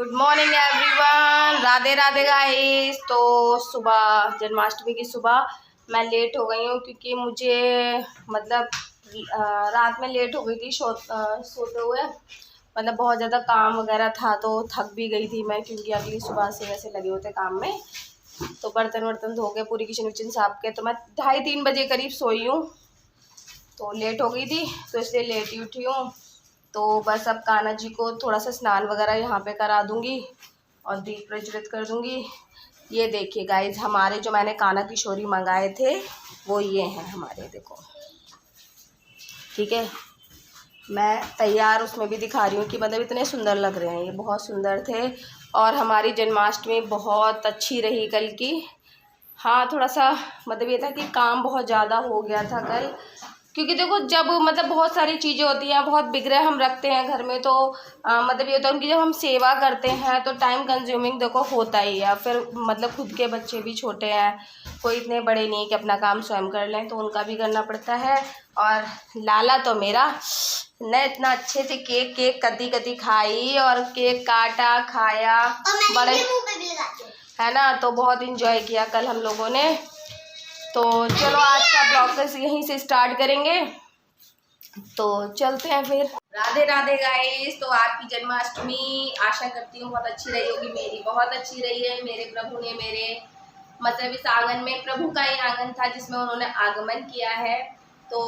Good morning everyone, Radhe Radhe guys. तो सुबह जन्माष्टमी की सुबह मैं लेट हो गई हूँ क्योंकि मुझे मतलब रात में लेट हो गई थी सोते हुए। मतलब बहुत ज़्यादा काम वगैरह था तो थक भी गई थी मैं, क्योंकि अगली सुबह से वैसे लगे होते काम में। तो बर्तन वर्तन धो के पूरी किचन विचन साफ के तो मैं 2:30-3 बजे करीब सोई हूँ। तो लेट हो गई थी तो इसलिए लेट ही उठी हूँ। तो बस अब कान्हा जी को थोड़ा सा स्नान वगैरह यहाँ पे करा दूँगी और दीप प्रज्वलित कर दूँगी। ये देखिए गाइज, हमारे जो मैंने कान्हा किशोरी मंगाए थे वो ये हैं हमारे, देखो ठीक है। मैं तैयार उसमें भी दिखा रही हूँ कि मतलब इतने सुंदर लग रहे हैं, ये बहुत सुंदर थे। और हमारी जन्माष्टमी बहुत अच्छी रही कल की। हाँ, थोड़ा सा मतलब ये था कि काम बहुत ज़्यादा हो गया था कल, क्योंकि देखो जब मतलब बहुत सारी चीज़ें होती हैं, बहुत विग्रह हम रखते हैं घर में, तो मतलब ये होता है उनकी जब हम सेवा करते हैं तो टाइम कंज्यूमिंग देखो होता ही है। फिर मतलब खुद के बच्चे भी छोटे हैं, कोई इतने बड़े नहीं कि अपना काम स्वयं कर लें, तो उनका भी करना पड़ता है। और लाला तो मेरा न इतना अच्छे से केक कद्दी खाई और केक काटा खाया, बड़े है ना। तो बहुत इंजॉय किया कल हम लोगों ने। तो चलो आज का ब्लॉग यहीं से स्टार्ट करेंगे, तो चलते हैं फिर। राधे राधे गाइस। तो आपकी जन्माष्टमी आशा करती हूँ बहुत अच्छी रही होगी, मेरी बहुत अच्छी रही है। मेरे प्रभु ने मेरे मतलब इस आंगन में, प्रभु का ही आंगन था जिसमें उन्होंने आगमन किया है। तो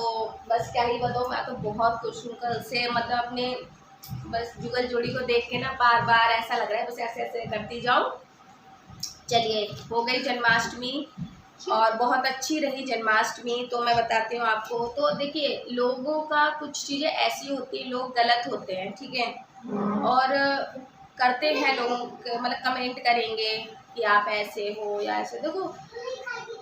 बस क्या ही बताऊँ, मैं तो बहुत खुश हूँ कल से। मतलब अपने बस जुगल जोड़ी को देख के ना बार बार ऐसा लग रहा है बस ऐसे ऐसे करती जाऊँ। चलिए, हो गई जन्माष्टमी और बहुत अच्छी रही जन्माष्टमी। तो मैं बताती हूँ आपको। तो देखिए, लोगों का कुछ चीज़ें ऐसी होती हैं, लोग गलत होते हैं, ठीक है, और करते हैं लोगों मतलब कमेंट करेंगे कि आप ऐसे हो या ऐसे। देखो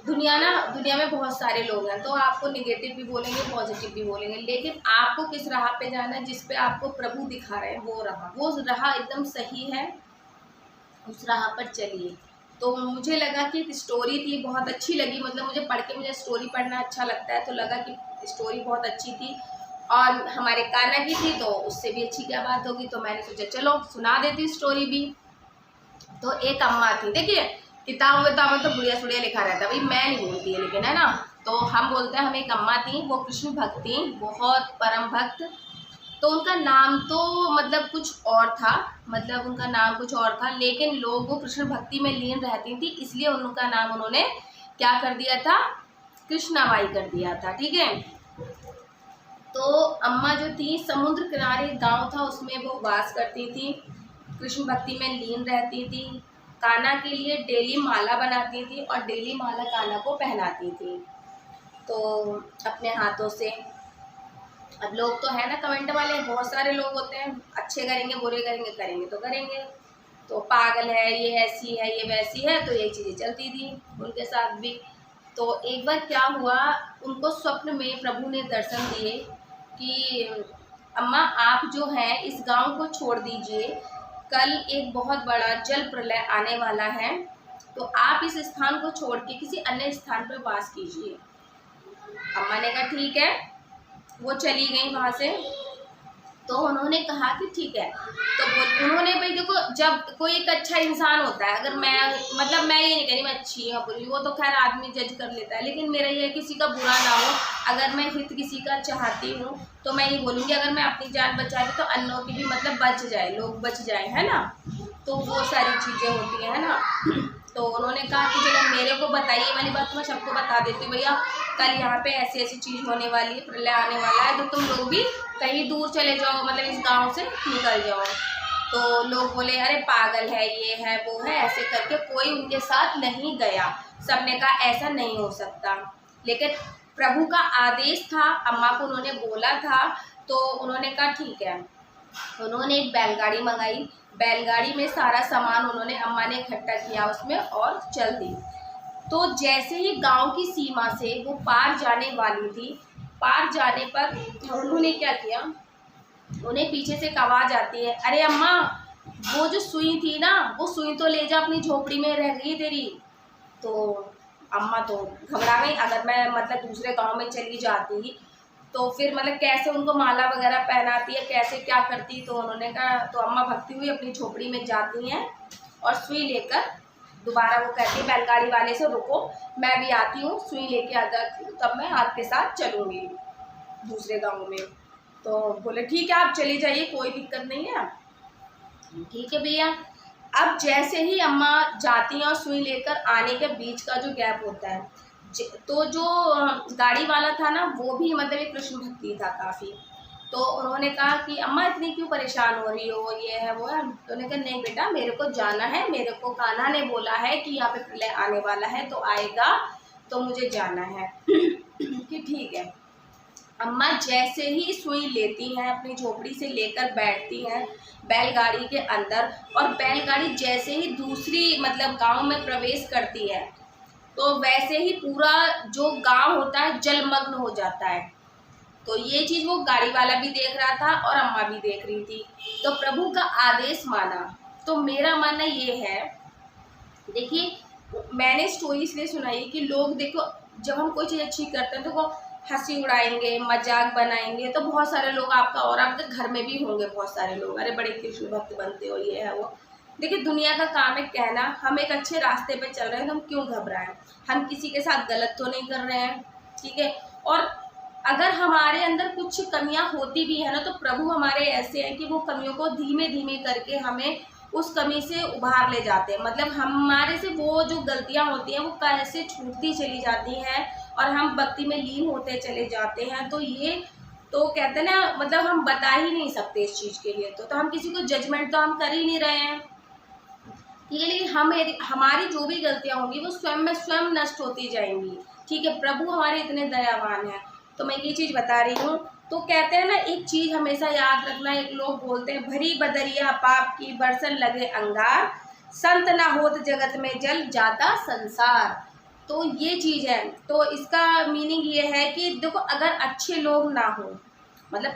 दुनिया में बहुत सारे लोग हैं, तो आपको निगेटिव भी बोलेंगे पॉजिटिव भी बोलेंगे, लेकिन आपको किस राह पे जाना है, जिस पे आपको प्रभु दिखा रहे हैं वो राह एकदम सही है, उस राह पर चलिए। तो मुझे लगा कि एक स्टोरी थी, बहुत अच्छी लगी। मतलब मुझे पढ़ के, मुझे स्टोरी पढ़ना अच्छा लगता है, तो लगा कि स्टोरी बहुत अच्छी थी और हमारे कान्हा की थी, तो उससे भी अच्छी क्या बात होगी। तो मैंने सोचा चलो सुना देती स्टोरी भी। तो एक अम्मा थी, देखिए किताब में तो बुढ़िया सुढ़िया लिखा रहता है, भाई मैं नहीं बोलती है, लेकिन है ना। तो हम बोलते हैं, हम एक अम्मा थी, वो कृष्ण भक्त थी, बहुत परम भक्त। तो उनका नाम तो मतलब कुछ और था, मतलब उनका नाम कुछ और था, लेकिन लोग वो कृष्ण भक्ति में लीन रहती थी, इसलिए उनका नाम उन्होंने क्या कर दिया था, कृष्णाबाई कर दिया था, ठीक है। तो अम्मा जो थी, समुद्र किनारे गांव था, उसमें वो वास करती थी, कृष्ण भक्ति में लीन रहती थी। कान्हा के लिए डेली माला बनाती थी और डेली माला कान्हा को पहनाती थी, तो अपने हाथों से। अब लोग तो है ना कमेंट वाले, बहुत सारे लोग होते हैं, अच्छे करेंगे बुरे करेंगे, करेंगे तो करेंगे, तो पागल है, ये ऐसी है, ये वैसी है, तो यही चीज़ें चलती थी उनके साथ भी। तो एक बार क्या हुआ, उनको स्वप्न में प्रभु ने दर्शन दिए कि अम्मा आप जो है इस गांव को छोड़ दीजिए, कल एक बहुत बड़ा जल प्रलय आने वाला है, तो आप इस स्थान को छोड़ के किसी अन्य स्थान पर वास कीजिए। अम्मा ने कहा ठीक है, वो चली गई वहाँ से। तो उन्होंने कहा कि ठीक है। तो उन्होंने, भाई देखो जब कोई एक अच्छा इंसान होता है, अगर मैं मतलब मैं ये नहीं कह रही मैं अच्छी या बुरी, वो तो खैर आदमी जज कर लेता है, लेकिन मेरा ये है किसी का बुरा ना हो। अगर मैं हित किसी का चाहती हूँ तो मैं ये बोलूँगी, अगर मैं अपनी जान बचा रही तो अन्यों की भी मतलब बच जाए, लोग बच जाए, है ना। तो वो सारी चीज़ें होती हैं, है ना। तो उन्होंने कहा कि चलो मेरे को बताइए वाली बात तो मैं सबको बता देती हूँ, भैया कल यहाँ पे ऐसी ऐसी चीज़ होने वाली है, प्रलय आने वाला है, तो तुम लोग भी कहीं दूर चले जाओ, मतलब इस गांव से निकल जाओ। तो लोग बोले अरे पागल है, ये है वो है, ऐसे करके कोई उनके साथ नहीं गया। सबने कहा ऐसा नहीं हो सकता, लेकिन प्रभु का आदेश था, अम्मा को उन्होंने बोला था, तो उन्होंने कहा ठीक है। उन्होंने एक बैलगाड़ी मंगाई, बैलगाड़ी में सारा सामान उन्होंने, अम्मा ने इकट्ठा किया उसमें और चल दी। तो जैसे ही गांव की सीमा से वो पार जाने वाली थी, पार जाने पर उन्होंने क्या किया, उन्हें पीछे से एक आवाज़ आती है, अरे अम्मा वो जो सुई थी ना, वो सुई तो ले जा, अपनी झोपड़ी में रह गई तेरी। तो अम्मा तो घबरा गई, अगर मैं मतलब दूसरे गांव में चली जाती तो फिर मतलब कैसे उनको माला वगैरह पहनाती है, कैसे क्या करती, तो उन्होंने कहा, तो अम्मा भगती हुई अपनी झोपड़ी में जाती हैं और सुई लेकर दोबारा वो कहती है बैलगाड़ी वाले से, रुको मैं भी आती हूँ, सुई लेके अगर तब मैं आपके साथ चलूँगी दूसरे गाँव में। तो बोले ठीक है आप चली जाइए, कोई दिक्कत नहीं है। ठीक है भैया। अब जैसे ही अम्मा जाती हैं और सुई लेकर आने के बीच का जो गैप होता है, तो जो गाड़ी वाला था ना वो भी मतलब एक कृष्ण भक्ति था काफ़ी। तो उन्होंने कहा कि अम्मा इतनी क्यों परेशान हो रही हो, ये है वो है। तो उन्होंने कहा नहीं बेटा मेरे को जाना है, मेरे को कान्हा ने बोला है कि यहाँ पे प्रलय आने वाला है तो आएगा, तो मुझे जाना है। कि ठीक है। अम्मा जैसे ही सुई लेती हैं अपनी झोपड़ी से लेकर बैठती हैं बैलगाड़ी के अंदर, और बैलगाड़ी जैसे ही दूसरी मतलब गांव में प्रवेश करती है तो वैसे ही पूरा जो गांव होता है जलमग्न हो जाता है। तो ये चीज़ वो गाड़ी वाला भी देख रहा था और अम्मा भी देख रही थी। तो प्रभु का आदेश माना। तो मेरा मानना ये है, देखिए मैंने स्टोरी इसलिए सुनाई कि लोग देखो जब हम कोई चीज़ अच्छी करते हैं तो वो हंसी उड़ाएंगे, मजाक बनाएंगे, तो बहुत सारे लोग आपका और आपके घर में भी होंगे बहुत सारे लोग, अरे बड़े कृष्ण भक्त बनते हो, ये है वो। देखिए दुनिया का काम है कहना, हम एक अच्छे रास्ते पे चल रहे हैं तो हम क्यों घबराएं, हम किसी के साथ गलत तो नहीं कर रहे हैं, ठीक है। और अगर हमारे अंदर कुछ कमियां होती भी है ना, तो प्रभु हमारे ऐसे हैं कि वो कमियों को धीमे धीमे करके हमें उस कमी से उभार ले जाते हैं। मतलब हमारे से वो जो गलतियां होती हैं वो कैसे छूटती चली जाती हैं और हम भक्ति में लीन होते चले जाते हैं। तो ये तो कहते हैं ना, मतलब हम बता ही नहीं सकते इस चीज़ के लिए, तो हम किसी को जजमेंट तो हम कर ही नहीं रहे हैं, ठीक है। लेकिन हमारी जो भी गलतियां होंगी वो स्वयं में स्वयं नष्ट होती जाएंगी, ठीक है। प्रभु हमारे इतने दयावान हैं। तो मैं ये चीज़ बता रही हूँ। तो कहते हैं ना एक चीज़ हमेशा याद रखना, एक लोग बोलते हैं भरी बदरिया पाप की बरसन लगे अंगार, संत ना होत जगत में जल जाता संसार। तो ये चीज़ है। तो इसका मीनिंग ये है कि देखो अगर अच्छे लोग ना हो, मतलब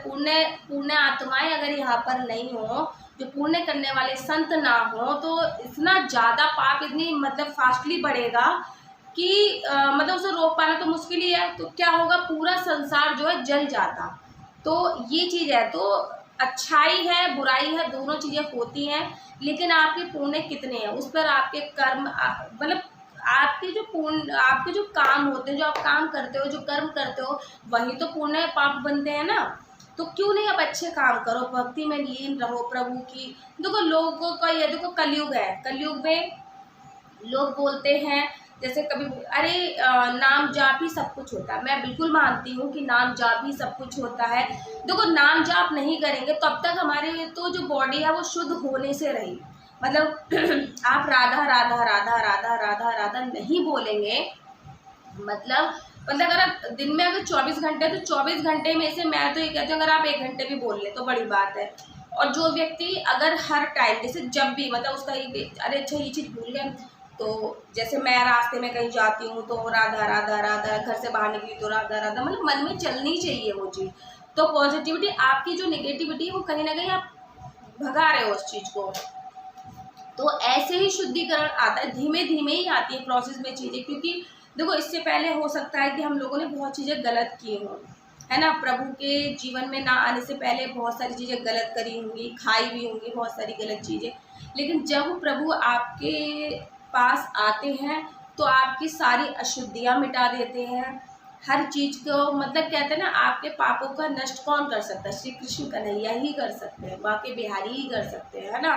पुण्य आत्माएं अगर यहाँ पर नहीं हो, जो पुण्य करने वाले संत ना हो, तो इतना ज़्यादा पाप इतनी मतलब फास्टली बढ़ेगा कि मतलब उसे रोक पाना तो मुश्किल ही है। तो क्या होगा, पूरा संसार जो है जल जाता। तो ये चीज़ है। तो अच्छाई है बुराई है दोनों चीज़ें होती हैं, लेकिन आपके पुण्य कितने हैं उस पर आपके कर्म मतलब आपके जो काम होते हैं, जो आप काम करते हो, जो कर्म करते हो, वही तो पुण्य पाप बनते हैं ना। तो क्यों नहीं आप अच्छे काम करो, भक्ति में लीन रहो प्रभु की। देखो लोगों का ये देखो कलयुग है, कलयुग में लोग बोलते हैं जैसे कभी अरे नाम जाप ही सब कुछ होता है। मैं बिल्कुल मानती हूँ कि नाम जाप ही सब कुछ होता है। देखो नाम जाप नहीं करेंगे तब तक हमारे तो जो बॉडी है वो शुद्ध होने से रही, मतलब आप राधा राधा राधा राधा राधा राधा नहीं बोलेंगे, मतलब अगर आप दिन में अगर 24 घंटे तो 24 घंटे में से मैं तो ये कहती हूँ अगर आप 1 घंटे भी बोल ले तो बड़ी बात है। और जो व्यक्ति अगर हर टाइम जैसे जब भी मतलब उसका अरे अच्छा ये चीज़ भूल गए, तो जैसे मैं रास्ते में कहीं जाती हूँ तो राधा राधा राधा, घर से बाहर निकली तो राधा राधा, मतलब मन में चलनी चाहिए वो चीज़। तो पॉजिटिविटी, आपकी जो नेगेटिविटी है वो कहीं ना कहीं आप भगा रहे हो उस चीज़ को। तो ऐसे ही शुद्धिकरण आता है, धीमे धीमे ही आती है प्रोसेस में चीज़ें, क्योंकि देखो इससे पहले हो सकता है कि हम लोगों ने बहुत चीज़ें गलत की हों, है ना। प्रभु के जीवन में ना आने से पहले बहुत सारी चीज़ें गलत करी होंगी, खाई भी होंगी बहुत सारी गलत चीज़ें, लेकिन जब प्रभु आपके पास आते हैं तो आपकी सारी अशुद्धियाँ मिटा देते हैं, हर चीज़ को, मतलब कहते हैं ना आपके पापों का नष्ट कौन कर सकता है, श्री कृष्ण कन्हैया ही कर सकते हैं, बाकी बिहारी ही कर सकते हैं, है ना।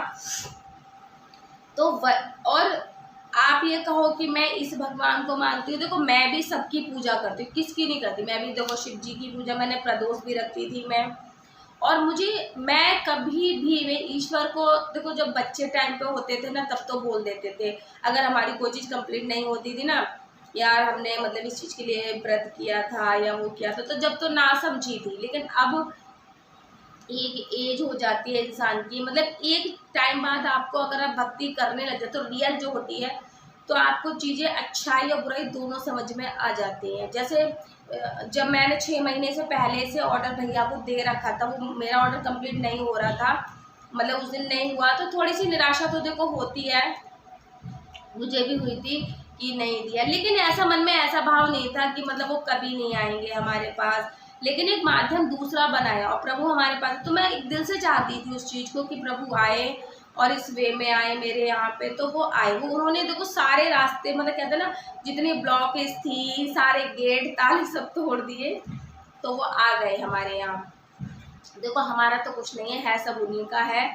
तो और आप ये कहो कि मैं इस भगवान को मानती हूँ, देखो मैं भी सबकी पूजा करती हूँ, किसकी नहीं करती, मैं भी देखो शिव जी की पूजा, मैंने प्रदोष भी रखती थी मैं। और मैं कभी भी मैं ईश्वर को देखो जब बच्चे टाइम पे होते थे ना तब तो बोल देते थे, अगर हमारी कोई चीज़ कंप्लीट नहीं होती थी ना, यार हमने मतलब इस चीज़ के लिए व्रत किया था या वो किया था, तो जब तो ना समझी थी। लेकिन अब एक एज हो जाती है इंसान की, मतलब एक टाइम बाद आपको अगर आप भक्ति करने लग जाते तो रियल जो होती है, तो आपको चीज़ें अच्छाई और बुराई दोनों समझ में आ जाती हैं। जैसे जब मैंने 6 महीने से पहले से ऑर्डर भैया को दे रखा था, वो मेरा ऑर्डर कंप्लीट नहीं हो रहा था, मतलब उस दिन नहीं हुआ, तो थोड़ी सी निराशा तो देखो होती है, मुझे भी हुई थी कि नहीं दिया। लेकिन ऐसा मन में ऐसा भाव नहीं था कि मतलब वो कभी नहीं आएंगे हमारे पास, लेकिन एक माध्यम दूसरा बनाया और प्रभु हमारे पास। तो मैं एक दिल से चाहती थी उस चीज़ को कि प्रभु आए और इस वे में आए मेरे यहाँ पे। तो वो आए, वो उन्होंने देखो सारे रास्ते, मतलब कहते हैं ना, जितनी ब्लॉकेज थी, सारे गेट ताले सब तोड़ दिए, तो वो आ गए हमारे यहाँ। देखो हमारा तो कुछ नहीं है सब उन्हीं का है।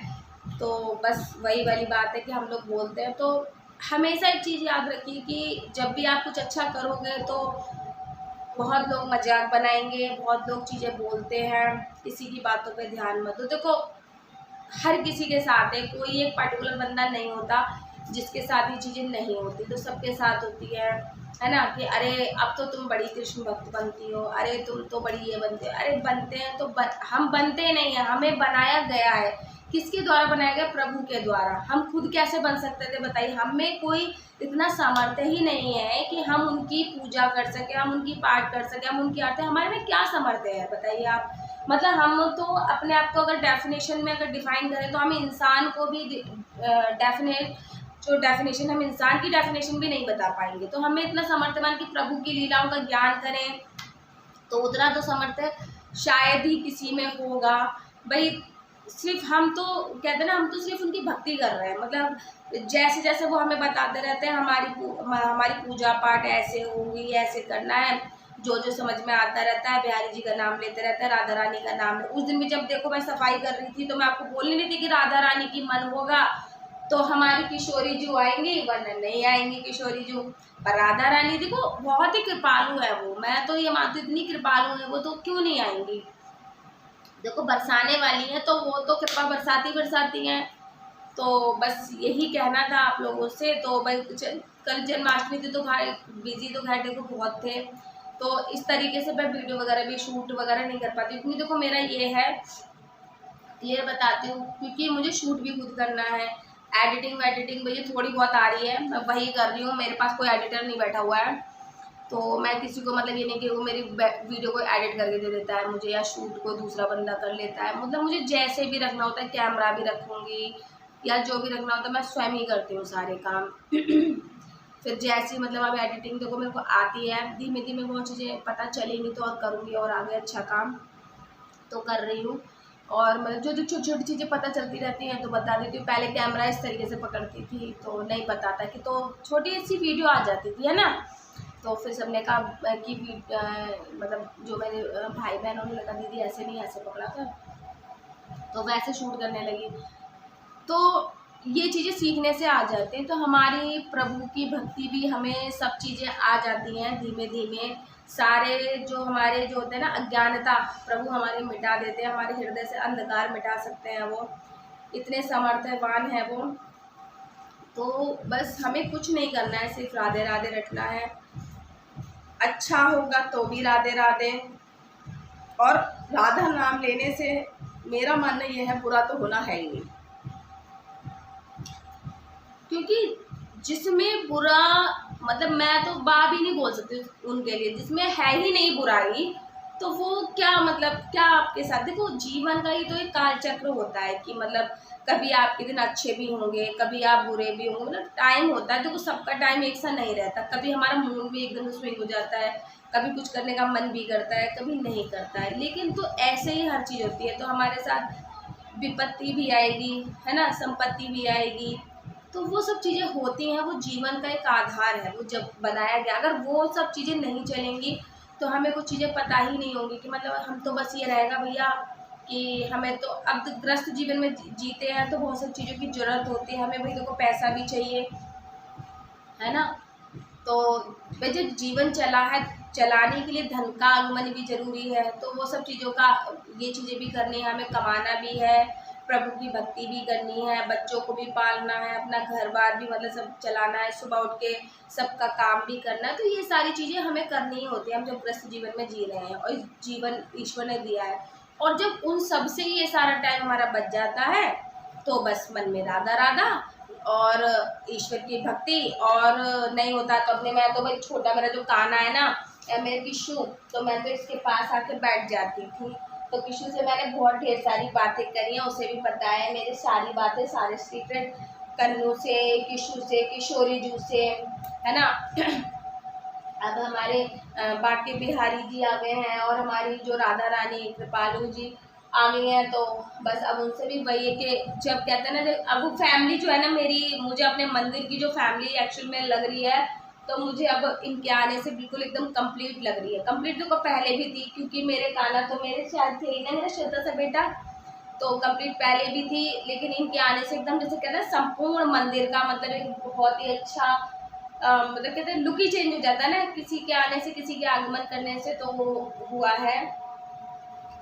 तो बस वही वाली बात है कि हम लोग बोलते हैं, तो हमेशा एक चीज़ याद रखिए कि जब भी आप कुछ अच्छा करोगे तो बहुत लोग मजाक बनाएंगे, बहुत लोग चीज़ें बोलते हैं, किसी की बातों पे ध्यान मत दो। देखो हर किसी के साथ है, कोई एक पर्टिकुलर बंदा नहीं होता जिसके साथ ये चीज़ें नहीं होती, तो सबके साथ होती है ना। कि अरे अब तो तुम बड़ी कृष्ण भक्त बनती हो, अरे तुम तो बड़ी ये बनते हो, अरे बनते हैं तो हम बनते नहीं हैं, हमें बनाया गया है। किसके द्वारा बनाया गया? प्रभु के द्वारा। हम खुद कैसे बन सकते थे बताइए? हमें कोई इतना सामर्थ्य ही नहीं है कि हम उनकी पूजा कर सकें, हम उनकी पाठ कर सकें, हम उनकी आरती, हमारे में क्या सामर्थ्य है बताइए आप? मतलब हम तो अपने आप को अगर डेफिनेशन में अगर डिफाइन करें तो हम इंसान को भी जो डेफिनेशन, हम इंसान की डेफिनेशन भी नहीं बता पाएंगे। तो हमें इतना सामर्थ्यवान कि प्रभु की लीलाओं का ज्ञान करें, तो उतना तो सामर्थ्य शायद ही किसी में होगा भाई। सिर्फ हम तो कहते हैं ना, हम तो सिर्फ उनकी भक्ति कर रहे हैं, मतलब जैसे जैसे वो हमें बताते रहते हैं, हमारी पूजा पाठ ऐसे होगी, ऐसे करना है, जो जो समझ में आता रहता है, बिहारी जी का नाम लेते रहते हैं, राधा रानी का नाम। उस दिन भी जब देखो मैं सफाई कर रही थी तो मैं आपको बोल नहीं थी कि राधा रानी की मन होगा तो हमारी किशोरी जू आएंगी, वरना नहीं आएंगी किशोरी जू। पर राधा रानी देखो बहुत ही कृपालु है वो, मैं तो ये मानती हूँ इतनी कृपालु है वो, तो क्यों नहीं आएंगी? देखो बरसाने वाली हैं तो वो तो कृपा बरसाती हैं। तो बस यही कहना था आप लोगों से। तो भाई कल जन्माष्टमी थी तो भाई बिजी तो खैर देखो बहुत थे, तो इस तरीके से मैं वीडियो वगैरह भी शूट वगैरह नहीं कर पाती, क्योंकि देखो मेरा ये है, ये बताती हूँ, क्योंकि मुझे शूट भी खुद करना है, एडिटिंग मुझे थोड़ी बहुत आ रही है, मैं वही कर रही हूँ, मेरे पास कोई एडिटर नहीं बैठा हुआ है। तो मैं किसी को मतलब ये नहीं कि वो मेरी वीडियो को एडिट करके दे देता है मुझे, या शूट को दूसरा बंदा कर लेता है। मतलब मुझे जैसे भी रखना होता है, कैमरा भी रखूँगी या जो भी रखना होता है, मैं स्वयं ही करती हूँ सारे काम। फिर जैसी मतलब अब एडिटिंग देखो मेरे को आती है, धीमे धीमे बहुत चीज़ें पता चलेंगी तो और करूँगी और आगे अच्छा काम तो कर रही हूँ। और मतलब जो जो छोटी छोटी चीज़ें पता चलती रहती हैं तो बता देती हूँ। पहले कैमरा इस तरीके से पकड़ती थी तो नहीं पता था कि, तो छोटी सी वीडियो आ जाती थी, है ना। तो फिर सबने कहा कि मतलब जो मेरे भाई बहनों ने लगा दीदी ऐसे नहीं, ऐसे पकड़ा था, तो वैसे शूट करने लगी। तो ये चीज़ें सीखने से आ जाते हैं। तो हमारी प्रभु की भक्ति भी हमें सब चीज़ें आ जाती हैं धीमे धीमे। सारे जो हमारे जो होते हैं ना अज्ञानता, प्रभु हमारे मिटा देते हैं, हमारे हृदय से अंधकार मिटा सकते हैं वो, इतने समर्थवान है वो। तो बस हमें कुछ नहीं करना है, सिर्फ राधे राधे रटना है। अच्छा होगा तो भी राधे राधे, और राधा नाम लेने से मेरा मानना यह है बुरा तो होना है ही नहीं, क्योंकि जिसमें बुरा, मतलब मैं तो बात भी नहीं बोल सकती उनके लिए, जिसमें है ही नहीं बुराई तो वो क्या मतलब क्या आपके साथ। देखो जीवन का ही तो एक काल चक्र होता है कि मतलब कभी आपके दिन अच्छे भी होंगे, कभी आप बुरे भी होंगे, मतलब टाइम होता है। देखो सबका टाइम एक सा नहीं रहता, कभी हमारा मूड भी एकदम स्विंग हो जाता है, कभी कुछ करने का मन भी करता है, कभी नहीं करता है, लेकिन तो ऐसे ही हर चीज़ होती है। तो हमारे साथ विपत्ति भी आएगी, है ना, संपत्ति भी आएगी, तो वो सब चीज़ें होती हैं, वो जीवन का एक आधार है, वो जब बनाया गया। अगर वो सब चीज़ें नहीं चलेंगी तो हमें कुछ चीज़ें पता ही नहीं होंगी कि मतलब हम तो बस ये रहेगा भैया कि हमें तो अब ग्रस्त जीवन में जीते हैं तो बहुत सारी चीज़ों की ज़रूरत होती है हमें, भाई देखो पैसा भी चाहिए, है ना। तो भाई जब जीवन चला है, चलाने के लिए धन का आगमन भी ज़रूरी है, तो वो सब चीज़ों का, ये चीज़ें भी करनी है, हमें कमाना भी है, प्रभु की भक्ति भी करनी है, बच्चों को भी पालना है, अपना घर बार भी मतलब सब चलाना है, सुबह उठ के सबका काम भी करना है। तो ये सारी चीज़ें हमें करनी ही होती है, हम जब ग्रस्त जीवन में जी रहे हैं और जीवन ईश्वर ने दिया है। और जब उन सब से ये सारा टाइम हमारा बच जाता है तो बस मन में राधा राधा और ईश्वर की भक्ति, और नहीं होता तो अपने, मैं तो भाई छोटा मेरा जो काना है ना, मेरे किशु, तो मैं तो इसके पास आके बैठ जाती थी। तो किशु से मैंने बहुत ढेर सारी बातें करी हैं, उसे भी पता है मेरी सारी बातें, सारे सीक्रेट, कन्नू से, किशु से, किशोरी जू से, है ना। अब हमारे बाके बिहारी जी आ गए हैं और हमारी जो राधा रानी कृपालू जी आ गई हैं। तो बस अब उनसे भी वही है कि जब कहते हैं ना, अब वो फैमिली जो है ना मेरी, मुझे अपने मंदिर की जो फैमिली एक्चुअल में लग रही है, तो मुझे अब इनके आने से बिल्कुल एकदम कंप्लीट लग रही है। कंप्लीट तो पहले भी थी, क्योंकि मेरे काना तो मेरे शायद थे ही ना, मेरा छोटा सा बेटा, तो कंप्लीट पहले भी थी। लेकिन इनके आने से एकदम जैसे कहते हैं संपूर्ण मंदिर का मतलब एक बहुत ही अच्छा मतलब कहते हैं लुक ही चेंज हो जाता है ना, किसी के आने से, किसी के आगमन करने से, तो वो हुआ है।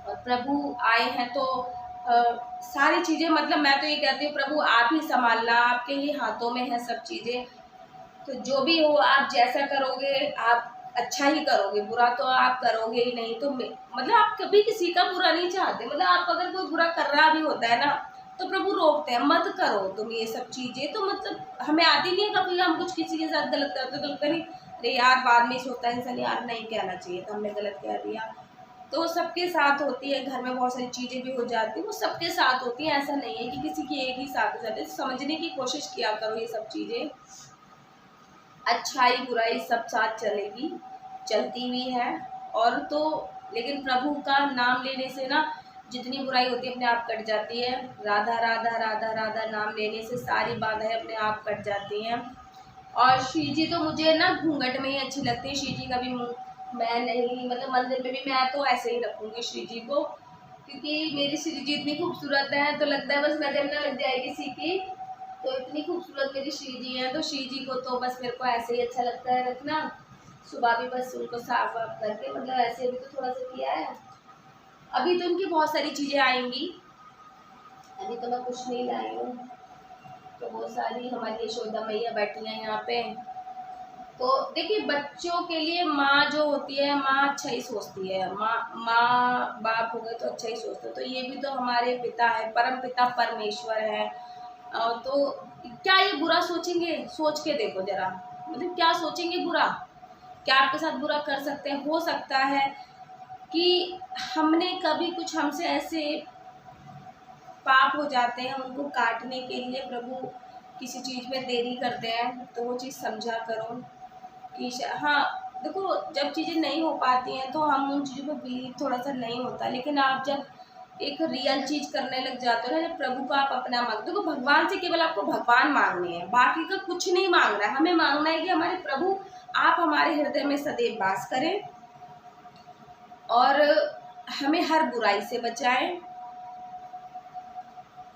और प्रभु आए हैं तो सारी चीज़ें, मतलब मैं तो ये कहती हूँ प्रभु आप ही संभालना, आपके ही हाथों में है सब चीज़ें। तो जो भी हो, आप जैसा करोगे आप अच्छा ही करोगे, बुरा तो आप करोगे ही नहीं। तो मतलब आप कभी किसी का बुरा नहीं चाहते, मतलब आप अगर कोई बुरा कर रहा भी होता है ना, तो प्रभु रोकते हैं, मत करो तुम ये सब चीज़ें। तो मतलब हमें आती नहीं है, कभी हम कुछ किसी के साथ गलत करते तो लगता नहीं अरे यार बाद में सोचता है इंसान यार नहीं कहना चाहिए था, हमने गलत कह दिया। तो सबके साथ होती है, घर में बहुत सारी चीज़ें भी हो जाती है, वो सबके साथ होती हैं, ऐसा नहीं है कि किसी की एक ही साथ हो जाती है। समझने की कोशिश किया करो ये सब चीज़ें, अच्छाई बुराई सब साथ चलेगी, चलती हुई है। और तो लेकिन प्रभु का नाम लेने से ना जितनी बुराई होती है अपने आप कट जाती है। राधा राधा राधा राधा नाम लेने से सारी बाधाएं अपने आप कट जाती हैं। और श्री जी तो मुझे ना घूंघट में ही अच्छी लगती है। श्री जी का भी मुँह मैं नहीं, मतलब मंदिर में भी मैं तो ऐसे ही रखूँगी श्री जी को, क्योंकि मेरी श्री जी इतनी खूबसूरत है, तो लगता है बस नजर ना लग जाए किसी की। तो इतनी खूबसूरत मेरी श्री जी हैं, तो श्री जी को तो बस मेरे को ऐसे ही अच्छा लगता है रखना। सुबह भी बस उनको साफ वाफ करके, मतलब ऐसे भी तो थोड़ा सा किया है। अभी तो उनकी बहुत सारी चीज़ें आएंगी, अभी तो मैं कुछ नहीं लाई हूँ। तो बहुत सारी हमारी यशोदा मैया बैठी हैं यहाँ पे। तो देखिए बच्चों के लिए माँ जो होती है, माँ अच्छा ही सोचती है, माँ बाप हो गए तो अच्छा ही सोचते हैं। तो ये भी तो हमारे पिता है, परम पिता परमेश्वर है। तो क्या ये बुरा सोचेंगे? सोच के देखो जरा, मतलब क्या सोचेंगे बुरा? क्या आपके साथ बुरा कर सकते हैं? हो सकता है कि हमने कभी कुछ, हमसे ऐसे पाप हो जाते हैं, उनको काटने के लिए प्रभु किसी चीज़ में देरी करते हैं। तो वो चीज़ समझा करो कि हाँ देखो, जब चीज़ें नहीं हो पाती हैं तो हम उन चीज़ों पर बिलीव थोड़ा सा नहीं होता। लेकिन आप जब एक रियल चीज़ करने लग जाते हो ना, जब प्रभु को आप अपना मांगते हो, देखो भगवान से केवल आपको भगवान मांगने हैं, बाकी का कुछ नहीं मांगना है। हमें मांगना है कि हमारे प्रभु आप हमारे हृदय में सदैव वास करें और हमें हर बुराई से बचाएं।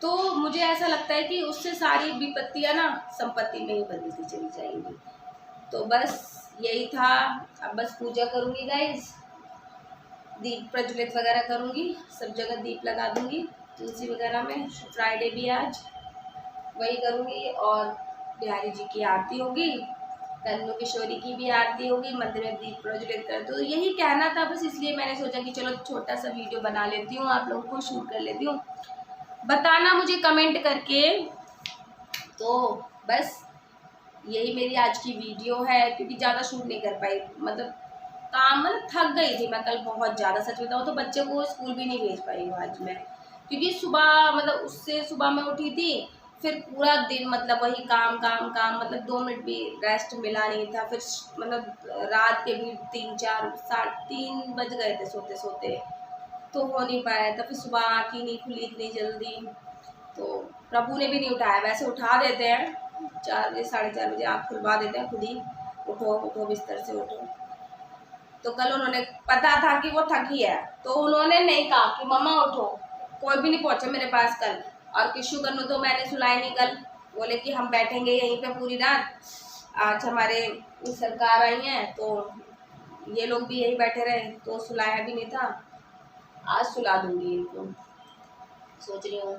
तो मुझे ऐसा लगता है कि उससे सारी विपत्तियां ना संपत्ति में ही बदलती चली जाएंगी। तो बस यही था। अब बस पूजा करूँगी गाइज, दीप प्रज्वलित वगैरह करूँगी, सब जगह दीप लगा दूँगी, तुलसी वगैरह में। फ्राइडे भी आज वही करूँगी। और बिहारी जी की आरती होगी, कन्नू किशोरी की भी आरती होगी, मंदिर में दीप प्रज्वलित कर। तो यही कहना था बस, इसलिए मैंने सोचा कि चलो छोटा सा वीडियो बना लेती हूँ, आप लोगों को शूट कर लेती हूँ। बताना मुझे कमेंट करके। तो बस यही मेरी आज की वीडियो है, क्योंकि ज़्यादा शूट नहीं कर पाई, मतलब काम, मतलब थक गई थी मैं कल बहुत ज़्यादा, सच बताऊँ तो बच्चे को स्कूल भी नहीं भेज पाई हूँ आज मैं, क्योंकि सुबह मतलब उससे सुबह मैं उठी थी, फिर पूरा दिन मतलब वही काम काम काम, मतलब 2 मिनट भी रेस्ट मिला नहीं था। फिर मतलब रात के भी 3 4 3 बज गए थे सोते सोते, तो हो नहीं पाया था। फिर सुबह आँख ही नहीं खुली इतनी जल्दी, तो प्रभु ने भी नहीं उठाया। वैसे उठा देते हैं 4 बजे 4:30 बजे, आँख खुलवा देते हैं खुद ही, उठो उठो बिस्तर से उठो। तो कल उन्होंने, पता था कि वो थकी है, तो उन्होंने नहीं कहा कि मम्मा उठो, कोई भी नहीं पहुंचा मेरे पास कल। और किशु कन्नू तो मैंने सुलाए नहीं कल, बोले कि हम बैठेंगे यहीं पे पूरी रात, आज हमारे सरकार आई हैं तो ये लोग भी यहीं बैठे रहे, तो सुलाया भी नहीं था। आज सुला दूंगी इनको, सोच रही हूँ।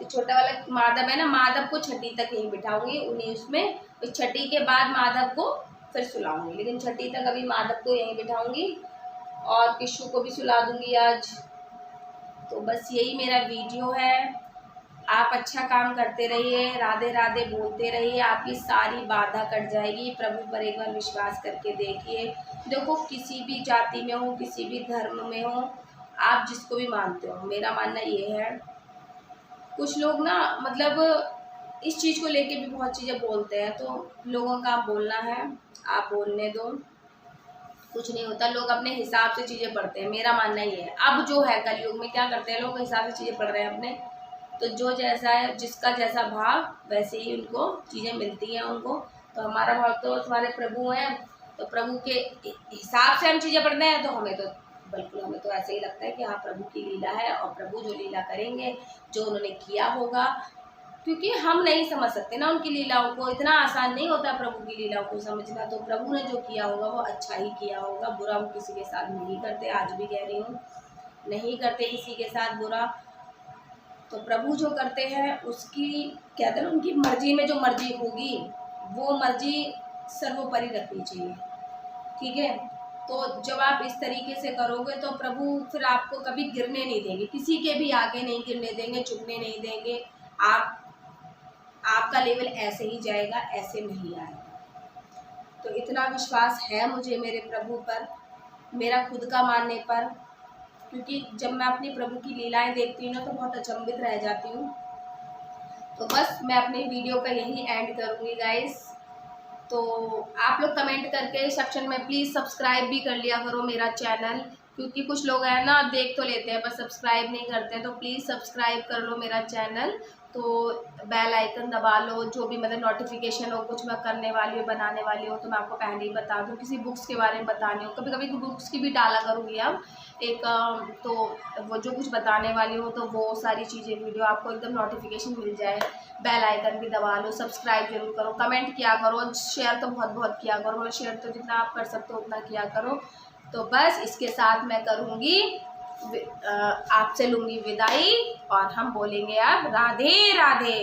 तो छोटा वाला माधव है ना, माधव को छठी तक यहीं बिठाऊंगी, उन्हें उसमें, छठी के बाद माधव को फिर सुलाऊंगी, लेकिन छठी तक अभी माधव को यहीं बिठाऊंगी और किशु को भी सुला दूंगी आज। तो बस यही मेरा वीडियो है। आप अच्छा काम करते रहिए, राधे राधे बोलते रहिए, आपकी सारी बाधा कट जाएगी। प्रभु पर एक बार विश्वास करके देखिए। देखो किसी भी जाति में हो, किसी भी धर्म में हो, आप जिसको भी मानते हो, मेरा मानना ये है, कुछ लोग ना मतलब इस चीज़ को लेके भी बहुत चीज़ें बोलते हैं, तो लोगों का बोलना है, आप बोलने दो। कुछ नहीं होता। लोग अपने हिसाब से चीज़ें पढ़ते हैं, मेरा मानना ये है। अब जो है कलयुग में क्या करते हैं लोग, हिसाब से चीज़ें पढ़ रहे हैं अपने, तो जो जैसा है, जिसका जैसा भाव वैसे ही उनको चीज़ें मिलती हैं उनको। तो हमारा भाव तो हमारे प्रभु हैं, तो प्रभु के हिसाब से हम चीज़ें पढ़ते हैं, तो हमें तो बिल्कुल, हमें तो ऐसे ही लगता है कि हाँ प्रभु की लीला है, और प्रभु जो लीला करेंगे, जो उन्होंने किया होगा, क्योंकि हम नहीं समझ सकते ना उनकी लीलाओं को, इतना आसान नहीं होता प्रभु की लीलाओं को समझना। तो प्रभु ने जो किया होगा वो अच्छा ही किया होगा, बुरा वो किसी के साथ नहीं करते, आज भी कह रही हूँ, नहीं करते किसी के साथ बुरा। तो प्रभु जो करते हैं उसकी, कहते हैं ना, उनकी मर्जी में जो मर्जी होगी वो मर्जी सर्वोपरि रखनी चाहिए, ठीक है। तो जब आप इस तरीके से करोगे तो प्रभु फिर आपको कभी गिरने नहीं देंगे, किसी के भी आगे नहीं गिरने देंगे, झुकने नहीं देंगे। आपका लेवल ऐसे ही जाएगा, ऐसे नहीं आएगा। तो इतना विश्वास है मुझे मेरे प्रभु पर, मेरा खुद का मानने पर, क्योंकि जब मैं अपनी प्रभु की लीलाएं देखती हूँ ना तो बहुत अचंभित रह जाती हूँ। तो बस मैं अपनी वीडियो का यही एंड करूँगी गाइस। तो आप लोग कमेंट करके सेक्शन में प्लीज़ सब्सक्राइब भी कर लिया करो मेरा चैनल, क्योंकि कुछ लोग हैं ना देख तो लेते हैं पर सब्सक्राइब नहीं करते। तो प्लीज़ सब्सक्राइब कर लो मेरा चैनल, तो बेल आइकन दबा लो, जो भी मतलब नोटिफिकेशन हो, कुछ मैं करने वाली हूँ, बनाने वाली हूँ, तो मैं आपको पहले ही बता दूँ। किसी बुक्स के बारे में बतानी हो, कभी कभी बुक्स की भी डाला करूँगी अब एक, तो वो जो कुछ बताने वाली हूँ तो वो सारी चीज़ें वीडियो आपको एकदम नोटिफिकेशन मिल जाए। बेल आइकन भी दबा लो, सब्सक्राइब जरूर करो, कमेंट किया करो, शेयर तो बहुत बहुत किया करो, मतलब शेयर तो जितना आप कर सकते हो उतना किया करो। तो बस इसके साथ मैं करूँगी, आपसे लूँगी विदाई, और हम बोलेंगे अब राधे राधे।